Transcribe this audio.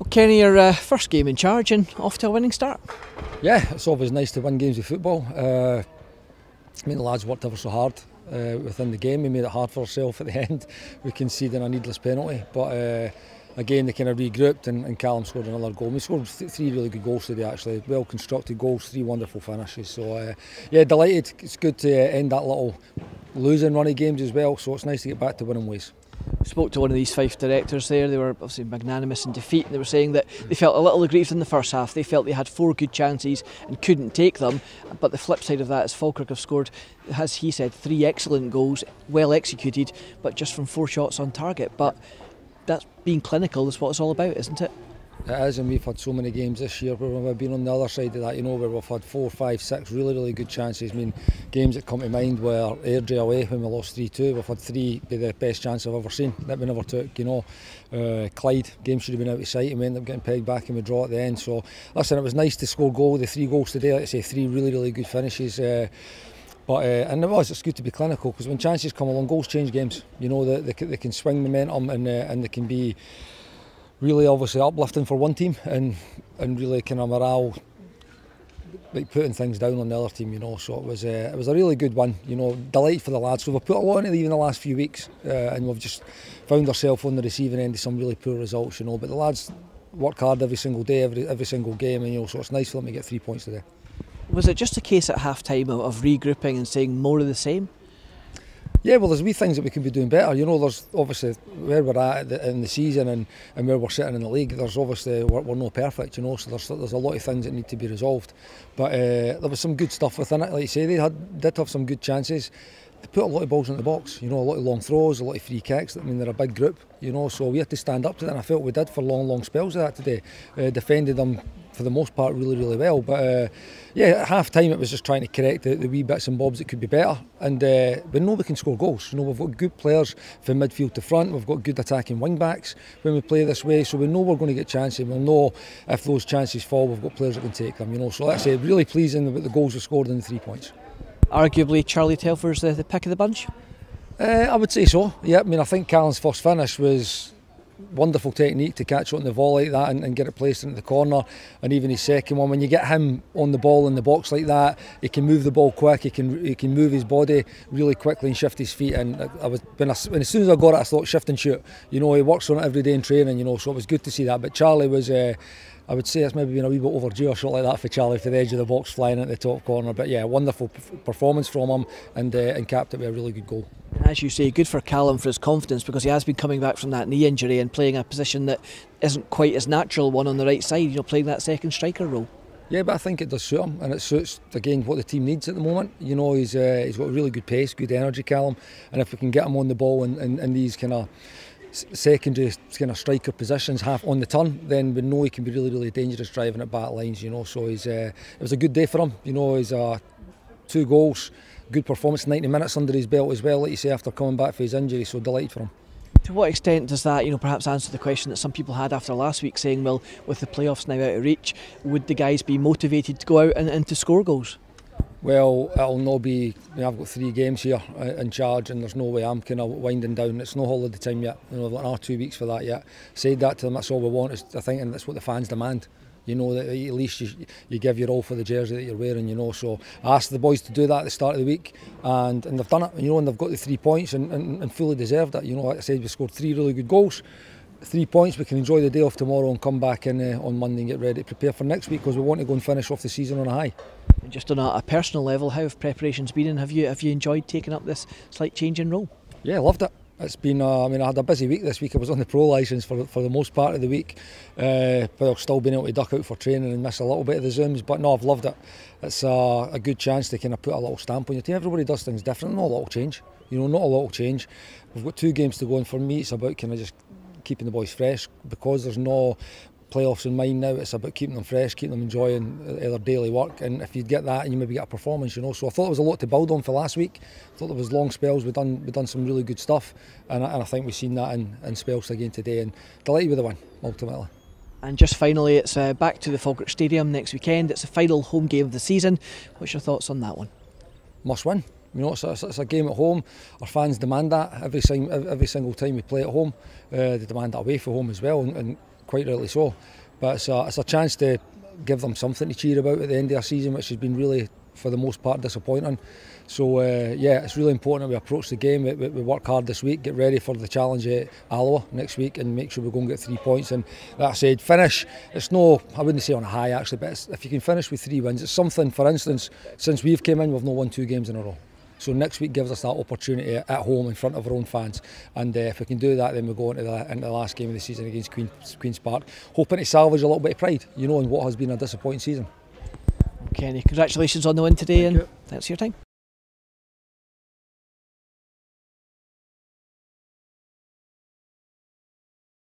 Kenny, your first game in charge and off to a winning start. Yeah, it's always nice to win games of football. I mean, the lads worked ever so hard within the game. We made it hard for ourselves at the end. We conceded a needless penalty, but again they kind of regrouped and Callum scored another goal. We scored three really good goals today, actually. Well constructed goals, three wonderful finishes. So yeah, delighted. It's good to end that little losing run of games as well. So it's nice to get back to winning ways. Spoke to one of these Fife directors there. They were obviously magnanimous in defeat. They were saying that they felt a little aggrieved in the first half. They felt they had 4 good chances and couldn't take them. But the flip side of that is Falkirk have scored, as he said, 3 excellent goals, well executed, but just from 4 shots on target. But that's being clinical is what it's all about, isn't it? It is, and we've had so many games this year where we've been on the other side of that, where we've had 4, 5, 6 really good chances. I mean, games that come to mind were Airdrie away when we lost 3-2. We've had 3 be the best chance I've ever seen that we never took. Clyde, game should have been out of sight and we ended up getting pegged back and we draw at the end. So listen, it was nice to score the 3 goals today. Like I say, 3 really good finishes. And it's good to be clinical, because when chances come along, goals change games. They can swing momentum and they can be really obviously uplifting for one team and really kind of morale, like putting things down on the other team. So it was a really good one. Delight for the lads. So we've put a lot into it even the last few weeks, and we've just found ourselves on the receiving end of some really poor results. But the lads work hard every single day, every single game, and so it's nice for them to get 3 points today. Was it just a case at half time of regrouping and saying more of the same? Yeah, well, there's wee things that we can be doing better. There's obviously where we're at in the season and where we're sitting in the league. There's obviously we're not perfect, so there's a lot of things that need to be resolved. But there was some good stuff within it. Like you say, they did have some good chances. They put a lot of balls in the box. A lot of long throws, a lot of free kicks. I mean, they're a big group. So we had to stand up to that. And I felt we did for long spells of that today. Defended them for the most part really well. But at half time it was just trying to correct the wee bits and bobs that could be better. And we know we can score goals. We've got good players from midfield to front. We've got good attacking wing backs when we play this way. So we know we're going to get chances. We'll know if those chances fall, we've got players that can take them. So that's it. Really pleasing about the goals we scored and the 3 points. Arguably Charlie Telfer's the pick of the bunch? I would say so. Yeah, I mean, I think Callum's first finish was wonderful technique to catch it on the volley like that and get it placed into the corner, and even his second one, when you get him on the ball in the box like that, he can move the ball quick, he can move his body really quickly and shift his feet. And as soon as I got it, I thought shift and shoot. He works on it every day in training, so it was good to see that. But Charlie was I would say it's maybe been a wee bit overdue, a shot like that for Charlie, for the edge of the box flying at the top corner. But yeah, wonderful performance from him and capped it with a really good goal. And as you say, good for Callum for his confidence, because he has been coming back from that knee injury and playing a position that isn't quite as natural one on the right side, playing that second striker role. Yeah, but I think it does suit him, and it suits again what the team needs at the moment. He's got really good pace, good energy, Callum, and if we can get him on the ball in these kind of secondary kind of striker positions, half on the turn, then we know he can be really dangerous driving at back lines. So it was a good day for him. He's 2 goals, good performance, 90 minutes under his belt as well, like you say, after coming back for his injury. So delighted for him. To what extent does that, perhaps answer the question that some people had after last week, saying, well, with the playoffs now out of reach, would the guys be motivated to go out and to score goals? Well, it'll not be. I've got 3 games here in charge, and there's no way I'm kind of winding down. It's no holiday time yet. We've got another 2 weeks for that yet. Said that to them. That's all we want. I think, and that's what the fans demand. That at least you give your all for the jersey that you're wearing. So I asked the boys to do that at the start of the week, and they've done it. And they've got the 3 points and fully deserved it. Like I said, we scored 3 really good goals. 3 points. We can enjoy the day off tomorrow and come back in on Monday and get ready to prepare for next week, because we want to go and finish off the season on a high. And just on a personal level, how have preparations been, and have you enjoyed taking up this slight change in role? Yeah, loved it. It's been, I had a busy week this week. I was on the pro licence for the most part of the week, but I've still been able to duck out for training and miss a little bit of the Zooms. But no, I've loved it. It's a good chance to kind of put a little stamp on your team. Everybody does things different. Not a lot will change. Not a lot will change. We've got 2 games to go, and for me, it's about kind of just keeping the boys fresh, because there's no playoffs in mind now. It's about keeping them fresh, keeping them enjoying their daily work, and if you get that, and you maybe get a performance. So I thought there was a lot to build on for last week. I thought there was long spells. We've done some really good stuff, and I think we've seen that in spells again today, and delighted with the win ultimately. And just finally, it's back to the Falkirk Stadium next weekend. It's the final home game of the season. What's your thoughts on that one? Must win. It's a game at home. Our fans demand that every single time we play at home. They demand that away from home as well, and quite rightly so. But it's a chance to give them something to cheer about at the end of their season, which has been really, for the most part, disappointing. So yeah, it's really important that we approach the game. We work hard this week, get ready for the challenge at Alloa next week, and make sure we go and get 3 points. And that said, finish. It's no, I wouldn't say on a high actually, but if you can finish with 3 wins, it's something. For instance, since we've came in, we've not won 2 games in a row. So next week gives us that opportunity at home in front of our own fans, and if we can do that, then we go into the last game of the season against Queen's Park, hoping to salvage a little bit of pride, you know, in what has been a disappointing season. Kenny, congratulations on the win today, and thanks for your time.